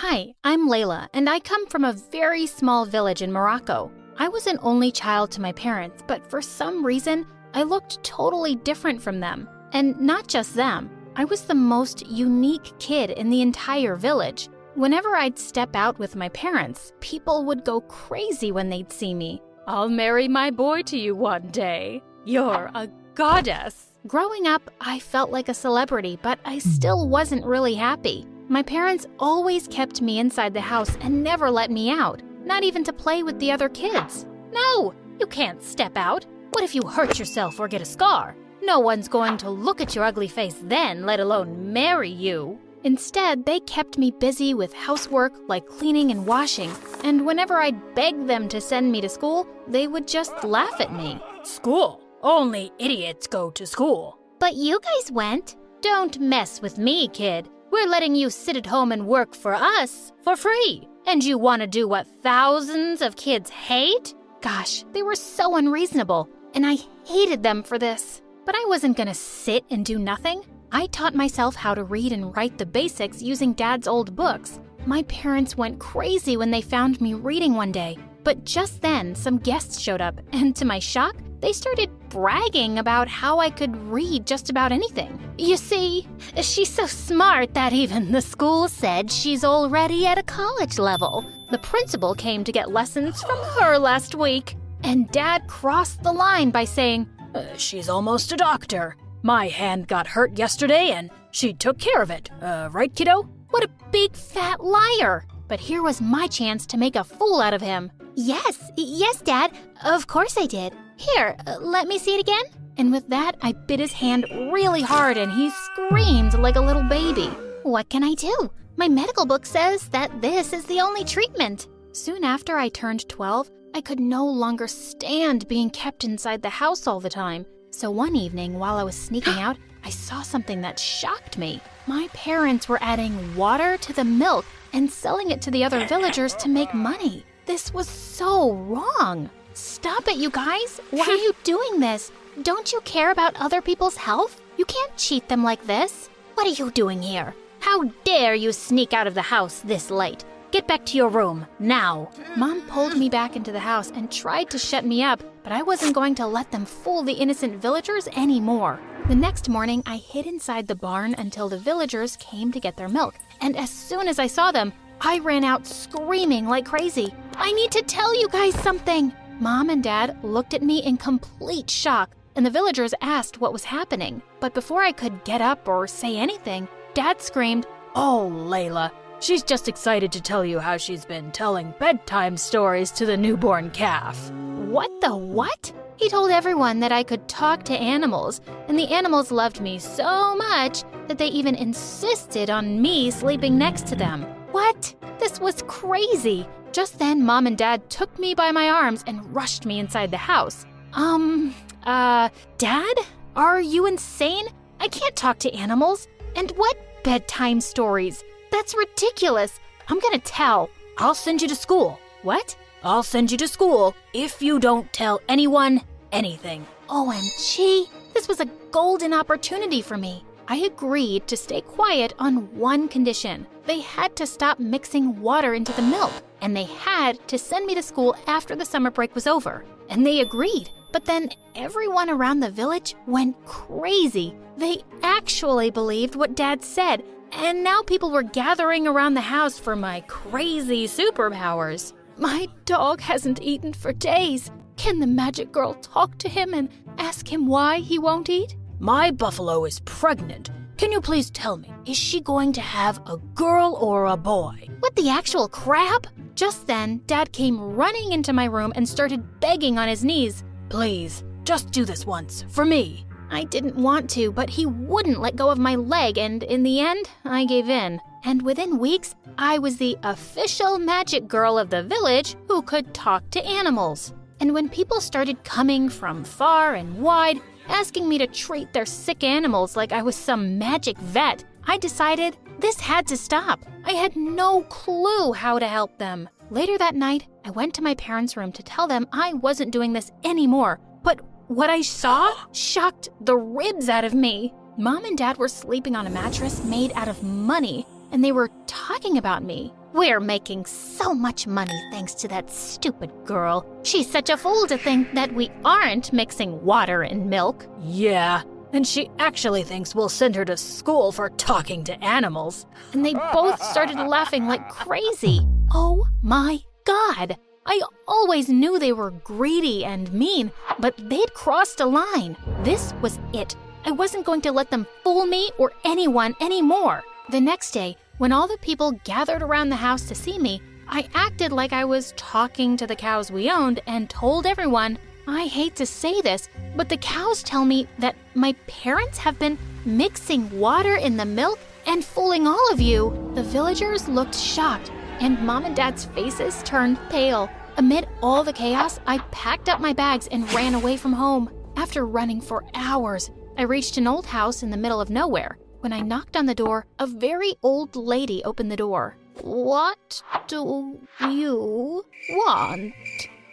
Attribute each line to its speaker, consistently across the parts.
Speaker 1: Hi, I'm Layla, and I come from a very small village in Morocco. I was an only child to my parents, but for some reason, I looked totally different from them. And not just them, I was the most unique kid in the entire village. Whenever I'd step out with my parents, people would go crazy when they'd see me. "I'll marry my boy to you one day. You're a goddess." Growing up, I felt like a celebrity, but I still wasn't really happy. My parents always kept me inside the house and never let me out, not even to play with the other kids. "No, you can't step out. What if you hurt yourself or get a scar? No one's going to look at your ugly face then, let alone marry you." Instead, they kept me busy with housework like cleaning and washing, and whenever I'd beg them to send me to school, they would just laugh at me.
Speaker 2: "School? Only idiots go to school."
Speaker 1: "But you guys went." "Don't mess with me, kid. We're letting you sit at home and work for us for free. And you want to do what thousands of kids hate?" Gosh, they were so unreasonable, and I hated them for this. But I wasn't going to sit and do nothing. I taught myself how to read and write the basics using Dad's old books. My parents went crazy when they found me reading one day. But just then, some guests showed up, and to my shock, they started bragging about how I could read just about anything. You see, she's so smart that even the school said she's already at a college level. The principal came to get lessons from her last week. And Dad crossed the line by saying,
Speaker 2: She's almost a doctor. My hand got hurt yesterday and she took care of it. Right, kiddo?"
Speaker 1: What a big fat liar! But here was my chance to make a fool out of him. Yes, Dad. Of course I did. Here, let me see it again." And with that, I bit his hand really hard and he screamed like a little baby. What can I do? My medical book says that this is the only treatment. Soon after I turned 12, I could no longer stand being kept inside the house all the time. So one evening, while I was sneaking out, I saw something that shocked me. My parents were adding water to the milk and selling it to the other villagers to make money. This was so wrong. Stop it, you guys. Why are you doing this? Don't you care about other people's health? You can't cheat them like this. What are you doing here? How dare you sneak out of the house this late? Get back to your room, now. Mom pulled me back into the house and tried to shut me up, but I wasn't going to let them fool the innocent villagers anymore. The next morning, I hid inside the barn until the villagers came to get their milk. And as soon as I saw them, I ran out screaming like crazy. "I need to tell you guys something." Mom and Dad looked at me in complete shock, and the villagers asked what was happening. But before I could get up or say anything, Dad screamed,
Speaker 2: "Oh, Layla. She's just excited to tell you how she's been telling bedtime stories to the newborn calf."
Speaker 1: "What the what?" He told everyone that I could talk to animals, and the animals loved me so much that they even insisted on me sleeping next to them. What? This was crazy. Just then, Mom and Dad took me by my arms and rushed me inside the house. Dad? Are you insane? I can't talk to animals. And what bedtime stories? That's ridiculous. I'm gonna tell.
Speaker 2: "I'll send you to school."
Speaker 1: What?
Speaker 2: "I'll send you to school if you don't tell anyone anything."
Speaker 1: OMG, this was a golden opportunity for me. I agreed to stay quiet on one condition. They had to stop mixing water into the milk, and they had to send me to school after the summer break was over. And they agreed. But then everyone around the village went crazy. They actually believed what Dad said, and now people were gathering around the house for my crazy superpowers. My dog hasn't eaten for days. Can the magic girl talk to him and ask him why he won't eat?
Speaker 2: "My buffalo is pregnant. Can you please tell me, is she going to have a girl or a boy?"
Speaker 1: What the actual crap? Just then, Dad came running into my room and started begging on his knees.
Speaker 2: "Please, just do this once, for me."
Speaker 1: I didn't want to, but he wouldn't let go of my leg, and in the end, I gave in. And within weeks, I was the official magic girl of the village who could talk to animals. And when people started coming from far and wide, asking me to treat their sick animals like I was some magic vet, I decided this had to stop. I had no clue how to help them. Later that night, I went to my parents' room to tell them I wasn't doing this anymore. But what I saw shocked the ribs out of me. Mom and Dad were sleeping on a mattress made out of money, and they were talking about me. We're making so much money thanks to that stupid girl. She's such a fool to think that we aren't mixing water and milk.
Speaker 2: Yeah, and she actually thinks we'll send her to school for talking to animals.
Speaker 1: And they both started laughing like crazy. Oh my God! I always knew they were greedy and mean, but they'd crossed a line. This was it. I wasn't going to let them fool me or anyone anymore. The next day, when all the people gathered around the house to see me, I acted like I was talking to the cows we owned and told everyone, I hate to say this, but the cows tell me that my parents have been mixing water in the milk and fooling all of you. The villagers looked shocked, and Mom and Dad's faces turned pale. Amid all the chaos, I packed up my bags and ran away from home. After running for hours, I reached an old house in the middle of nowhere. When I knocked on the door, a very old lady opened the door. What do you want?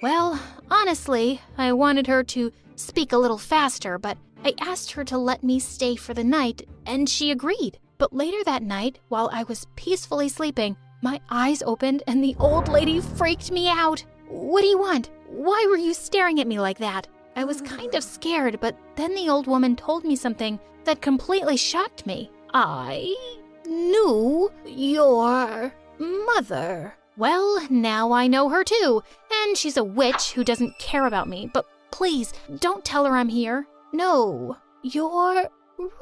Speaker 1: Well, honestly, I wanted her to speak a little faster, but I asked her to let me stay for the night, and she agreed. But later that night, while I was peacefully sleeping, my eyes opened and the old lady freaked me out. What do you want? Why were you staring at me like that? I was kind of scared, but then the old woman told me something that completely shocked me. I knew your mother. Well, now I know her too, and she's a witch who doesn't care about me, but please don't tell her I'm here. No, your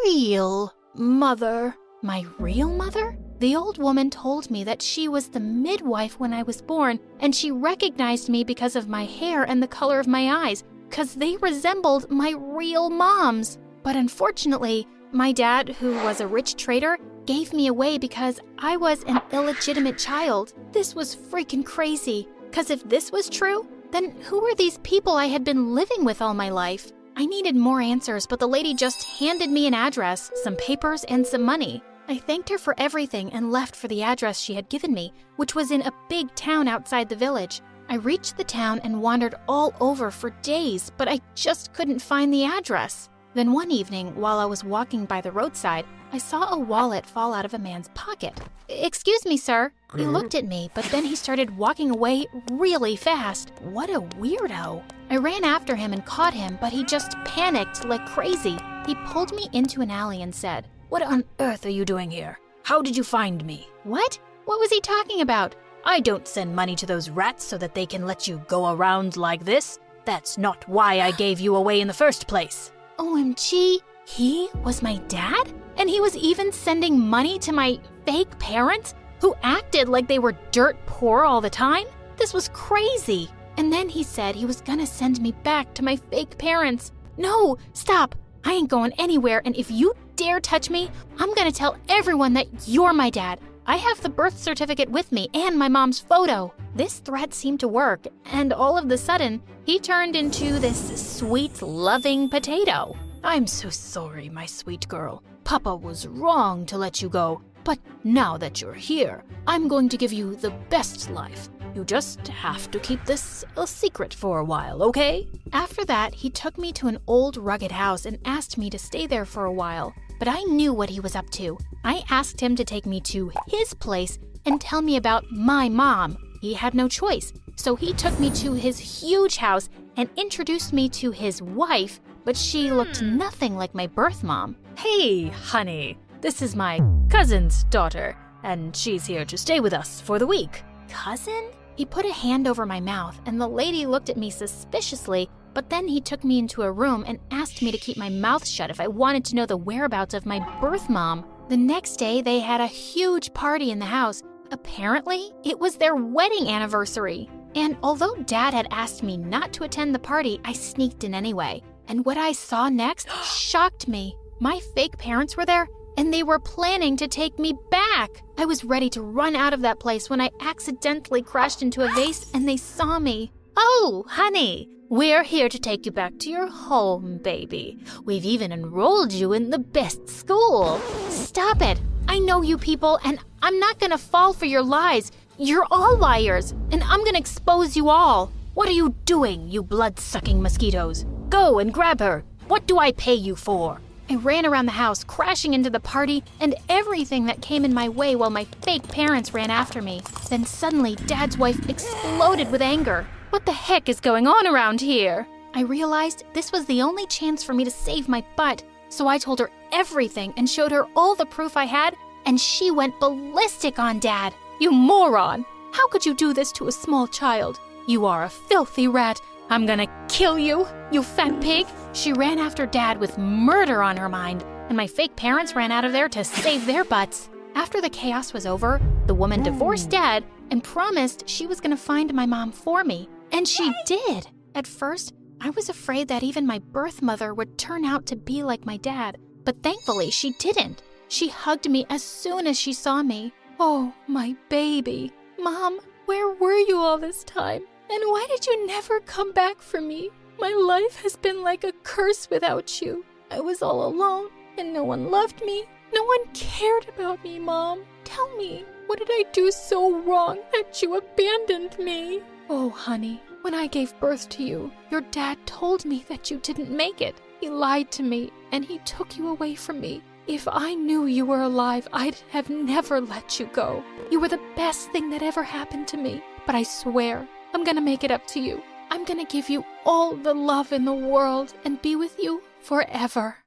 Speaker 1: real mother. My real mother? The old woman told me that she was the midwife when I was born, and she recognized me because of my hair and the color of my eyes, because they resembled my real mom's. But unfortunately, my dad, who was a rich trader, gave me away because I was an illegitimate child. This was freaking crazy, because if this was true, then who were these people I had been living with all my life? I needed more answers, but the lady just handed me an address, some papers, and some money. I thanked her for everything and left for the address she had given me, which was in a big town outside the village. I reached the town and wandered all over for days, but I just couldn't find the address. Then one evening, while I was walking by the roadside, I saw a wallet fall out of a man's pocket. "Excuse me, sir." He looked at me, but then he started walking away really fast. What a weirdo. I ran after him and caught him, but he just panicked like crazy. He pulled me into an alley and said,
Speaker 2: "What on earth are you doing here? How did you find me?"
Speaker 1: "What? What was he talking about?"
Speaker 2: "I don't send money to those rats so that they can let you go around like this. That's not why I gave you away in the first place."
Speaker 1: OMG, he was my dad? And he was even sending money to my fake parents who acted like they were dirt poor all the time? This was crazy. And then he said he was gonna send me back to my fake parents. No, stop. I ain't going anywhere, and if you dare touch me, I'm gonna tell everyone that you're my dad. I have the birth certificate with me and my mom's photo. This threat seemed to work, and all of a sudden, he turned into this sweet, loving potato.
Speaker 2: "I'm so sorry, my sweet girl. Papa was wrong to let you go, but now that you're here, I'm going to give you the best life. You just have to keep this a secret for a while, okay?"
Speaker 1: After that, he took me to an old rugged house and asked me to stay there for a while. But I knew what he was up to. I asked him to take me to his place and tell me about my mom. He had no choice, so he took me to his huge house and introduced me to his wife, but she looked nothing like my birth mom.
Speaker 2: "Hey, honey, this is my cousin's daughter, and she's here to stay with us for the week."
Speaker 1: "Cousin?" He put a hand over my mouth, and the lady looked at me suspiciously, but then he took me into a room and asked me to keep my mouth shut if I wanted to know the whereabouts of my birth mom. The next day, they had a huge party in the house. Apparently, it was their wedding anniversary. And although Dad had asked me not to attend the party, I sneaked in anyway. And what I saw next shocked me. My fake parents were there, and they were planning to take me back. I was ready to run out of that place when I accidentally crashed into a vase and they saw me. "Oh, honey, we're here to take you back to your home, baby. We've even enrolled you in the best school." "Stop it. I know you people, and I'm not gonna fall for your lies. You're all liars, and I'm gonna expose you all."
Speaker 2: "What are you doing, you blood-sucking mosquitoes? Go and grab her. What do I pay you for?"
Speaker 1: I ran around the house, crashing into the party and everything that came in my way while my fake parents ran after me. Then suddenly, Dad's wife exploded with anger. What the heck is going on around here? I realized this was the only chance for me to save my butt, so I told her everything and showed her all the proof I had, and she went ballistic on Dad. You moron! How could you do this to a small child? You are a filthy rat. I'm gonna kill you, you fat pig. She ran after Dad with murder on her mind, and my fake parents ran out of there to save their butts. After the chaos was over, the woman divorced Dad and promised she was gonna find my mom for me. And she did. At first, I was afraid that even my birth mother would turn out to be like my dad, but thankfully she didn't. She hugged me as soon as she saw me. Oh, my baby. Mom, where were you all this time? And why did you never come back for me? My life has been like a curse without you. I was all alone, and no one loved me. No one cared about me, Mom. Tell me, what did I do so wrong that you abandoned me? Oh, honey, when I gave birth to you, your dad told me that you didn't make it. He lied to me, and he took you away from me. If I knew you were alive, I'd have never let you go. You were the best thing that ever happened to me. But I swear, I'm gonna make it up to you. I'm gonna give you all the love in the world and be with you forever.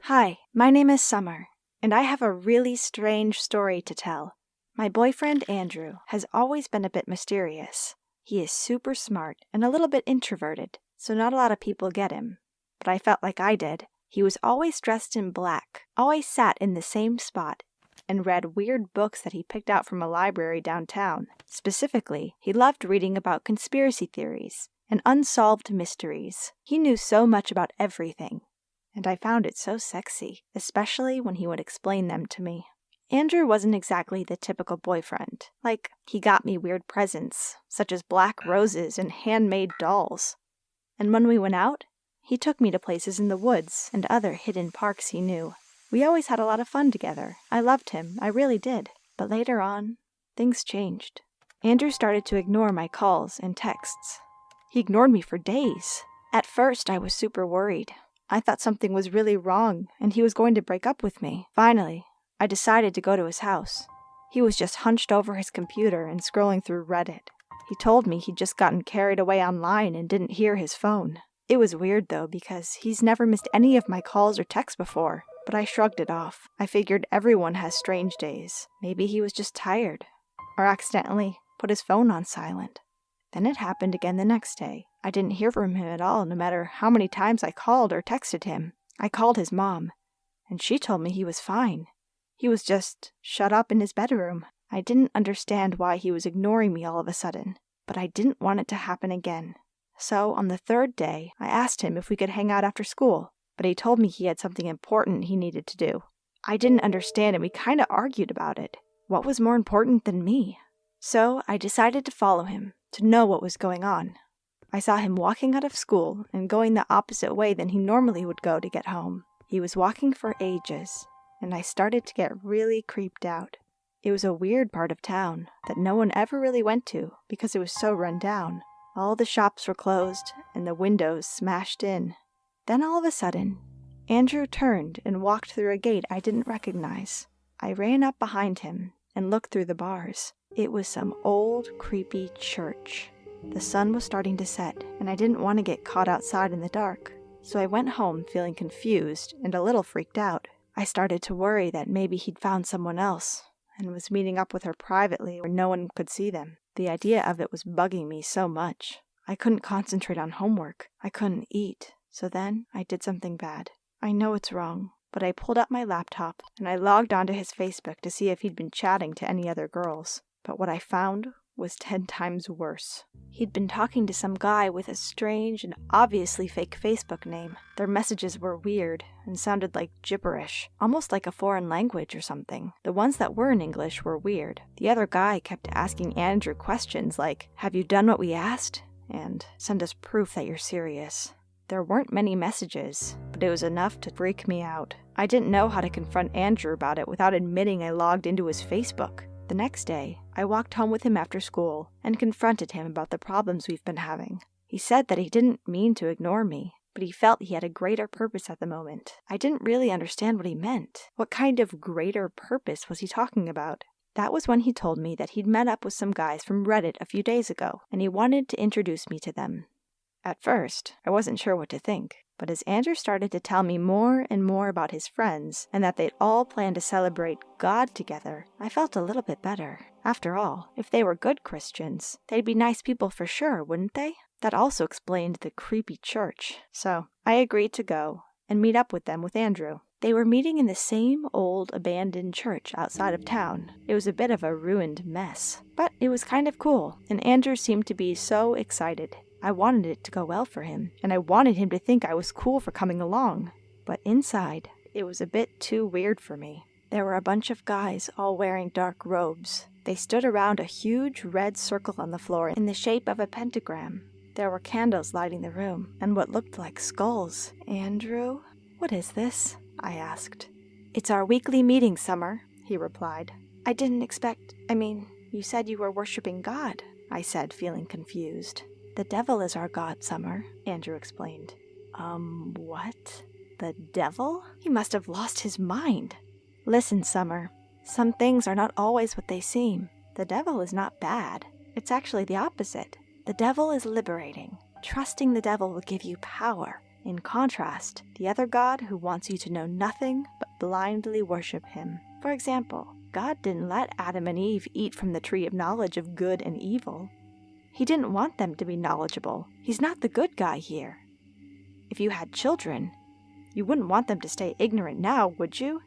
Speaker 3: Hi, my name is Summer, and I have a really strange story to tell. My boyfriend, Andrew, has always been a bit mysterious. He is super smart and a little bit introverted, so not a lot of people get him. But I felt like I did. He was always dressed in black, always sat in the same spot, and read weird books that he picked out from a library downtown. Specifically, he loved reading about conspiracy theories and unsolved mysteries. He knew so much about everything, and I found it so sexy, especially when he would explain them to me. Andrew wasn't exactly the typical boyfriend. Like, he got me weird presents, such as black roses and handmade dolls. And when we went out, he took me to places in the woods and other hidden parks he knew. We always had a lot of fun together. I loved him, I really did. But later on, things changed. Andrew started to ignore my calls and texts. He ignored me for days. At first, I was super worried. I thought something was really wrong, and he was going to break up with me. Finally, I decided to go to his house. He was just hunched over his computer and scrolling through Reddit. He told me he'd just gotten carried away online and didn't hear his phone. It was weird though, because he's never missed any of my calls or texts before, but I shrugged it off. I figured everyone has strange days. Maybe he was just tired, or accidentally put his phone on silent. Then it happened again the next day. I didn't hear from him at all, no matter how many times I called or texted him. I called his mom, and she told me he was fine. He was just shut up in his bedroom. I didn't understand why he was ignoring me all of a sudden, but I didn't want it to happen again. So, on the third day, I asked him if we could hang out after school, but he told me he had something important he needed to do. I didn't understand, and we kind of argued about it. What was more important than me? So, I decided to follow him, to know what was going on. I saw him walking out of school and going the opposite way than he normally would go to get home. He was walking for ages, and I started to get really creeped out. It was a weird part of town that no one ever really went to because it was so run down. All the shops were closed and the windows smashed in. Then all of a sudden, Andrew turned and walked through a gate I didn't recognize. I ran up behind him and looked through the bars. It was some old, creepy church. The sun was starting to set, and I didn't want to get caught outside in the dark. So I went home feeling confused and a little freaked out. I started to worry that maybe he'd found someone else and was meeting up with her privately where no one could see them. The idea of it was bugging me so much. I couldn't concentrate on homework. I couldn't eat. So then I did something bad. I know it's wrong, but I pulled out my laptop and I logged onto his Facebook to see if he'd been chatting to any other girls. But what I found was 10 times worse. He'd been talking to some guy with a strange and obviously fake Facebook name. Their messages were weird and sounded like gibberish, almost like a foreign language or something. The ones that were in English were weird. The other guy kept asking Andrew questions like, "Have you done what we asked?" and "Send us proof that you're serious." There weren't many messages, but it was enough to freak me out. I didn't know how to confront Andrew about it without admitting I logged into his Facebook. The next day, I walked home with him after school and confronted him about the problems we've been having. He said that he didn't mean to ignore me, but he felt he had a greater purpose at the moment. I didn't really understand what he meant. What kind of greater purpose was he talking about? That was when he told me that he'd met up with some guys from Reddit a few days ago, and he wanted to introduce me to them. At first, I wasn't sure what to think, but as Andrew started to tell me more and more about his friends, and that they'd all planned to celebrate God together, I felt a little bit better. After all, if they were good Christians, they'd be nice people for sure, wouldn't they? That also explained the creepy church. So, I agreed to go and meet up with them with Andrew. They were meeting in the same old abandoned church outside of town. It was a bit of a ruined mess, but it was kind of cool, and Andrew seemed to be so excited. I wanted it to go well for him, and I wanted him to think I was cool for coming along. But inside, it was a bit too weird for me. There were a bunch of guys all wearing dark robes. They stood around a huge red circle on the floor in the shape of a pentagram. There were candles lighting the room, and what looked like skulls. "Andrew, what is this?" I asked. "It's our weekly meeting, Summer," he replied. You said you were worshiping God," I said, feeling confused. "The devil is our God, Summer," Andrew explained. What? The devil? He must have lost his mind. "Listen, Summer, some things are not always what they seem. The devil is not bad. It's actually the opposite. The devil is liberating. Trusting the devil will give you power. In contrast, the other God who wants you to know nothing but blindly worship him. For example, God didn't let Adam and Eve eat from the tree of knowledge of good and evil. He didn't want them to be knowledgeable. He's not the good guy here. If you had children, you wouldn't want them to stay ignorant now, would you?"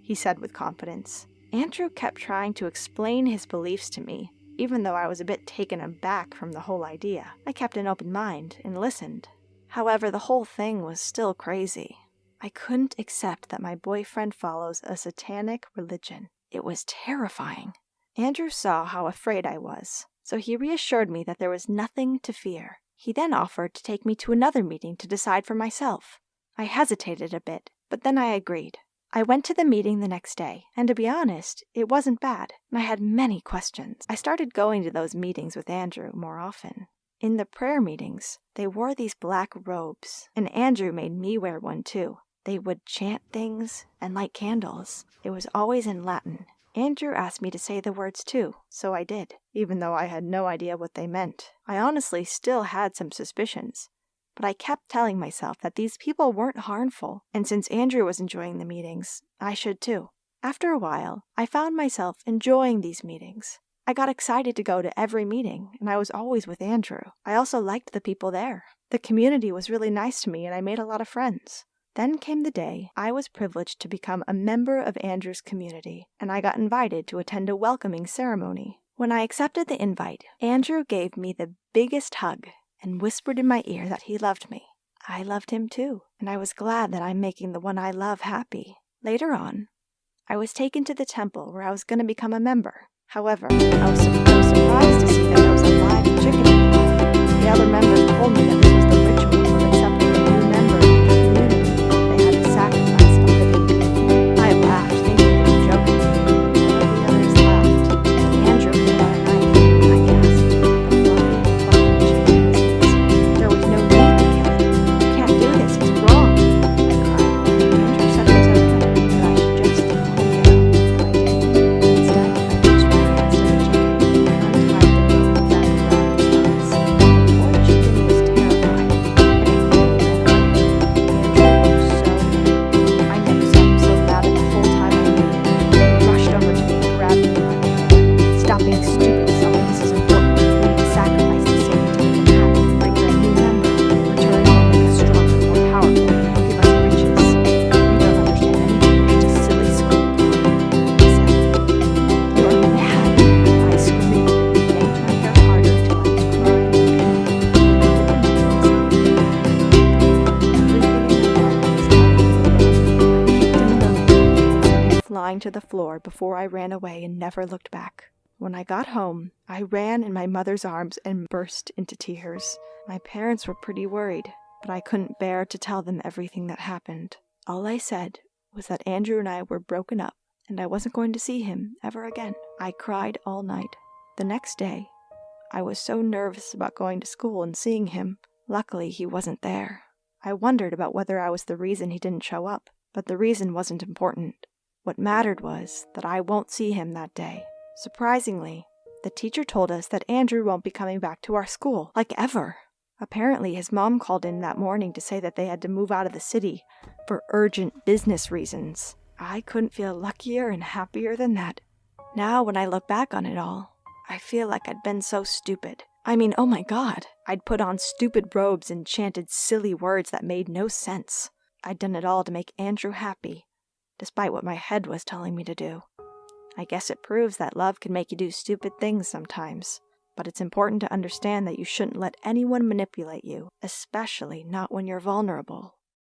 Speaker 3: he said with confidence. Andrew kept trying to explain his beliefs to me, even though I was a bit taken aback from the whole idea. I kept an open mind and listened. However, the whole thing was still crazy. I couldn't accept that my boyfriend follows a satanic religion. It was terrifying. Andrew saw how afraid I was, so he reassured me that there was nothing to fear. He then offered to take me to another meeting to decide for myself. I hesitated a bit, but then I agreed. I went to the meeting the next day, and to be honest, it wasn't bad, and I had many questions. I started going to those meetings with Andrew more often. In the prayer meetings, they wore these black robes, and Andrew made me wear one too. They would chant things and light candles. It was always in Latin. Andrew asked me to say the words too, so I did, even though I had no idea what they meant. I honestly still had some suspicions, but I kept telling myself that these people weren't harmful, and since Andrew was enjoying the meetings, I should too. After a while, I found myself enjoying these meetings. I got excited to go to every meeting, and I was always with Andrew. I also liked the people there. The community was really nice to me, and I made a lot of friends. Then came the day I was privileged to become a member of Andrew's community, and I got invited to attend a welcoming ceremony. When I accepted the invite, Andrew gave me the biggest hug and whispered in my ear that he loved me. I loved him too, and I was glad that I'm making the one I love happy. Later on, I was taken to the temple where I was going to become a member. However, I was surprised to see that there was a live chicken. The other members told me that this was the ritual of accepting a new member of the community. They had to sacrifice a living being. I laughed, thinking they were joking. None of the others laughed. Andrew pulled out a knife. I gasped. The fluffy, fucking chicken business. There was no need to kill it. You can't do this. It's wrong, I cried. Andrew said it was okay, that I should just calm down. So I did. Instead, I reached my hands to the chicken and untied the rope wrapped around its legs. The poor chicken was terrified, and it quickly ran away. Andrew was so angry. I never saw him so mad in the whole time I knew him. He rushed over to me and grabbed me by the hair. "Stop being stupid, Summer. This is important. We need to sacrifice to Satan to make him happy. Bring her a new member. Return will make us stronger, more powerful. He'll give us riches. You don't understand anything. You're just a silly schoolgirl," he said. "You're mad," I screamed, and yanked my hair harder until I was crying in pain. Everything in my body was telling me to run. I kicked him in the leg and sent him flying to the floor before I ran away and never looked back. When I got home, I ran in my mother's arms and burst into tears. My parents were pretty worried, but I couldn't bear to tell them everything that happened. All I said was that Andrew and I were broken up, and I wasn't going to see him ever again. I cried all night. The next day, I was so nervous about going to school and seeing him. Luckily, he wasn't there. I wondered about whether I was the reason he didn't show up, but the reason wasn't important. What mattered was that I won't see him that day. Surprisingly, the teacher told us that Andrew won't be coming back to our school, like ever. Apparently, his mom called in that morning to say that they had to move out of the city for urgent business reasons. I couldn't feel luckier and happier than that. Now, when I look back on it all, I feel like I'd been so stupid. I mean, oh my God, I'd put on stupid robes and chanted silly words that made no sense. I'd done it all to make Andrew happy, despite what my head was telling me to do. I guess it proves that love can make you do stupid things sometimes, but it's important to understand that you shouldn't let anyone manipulate you, especially not when you're vulnerable.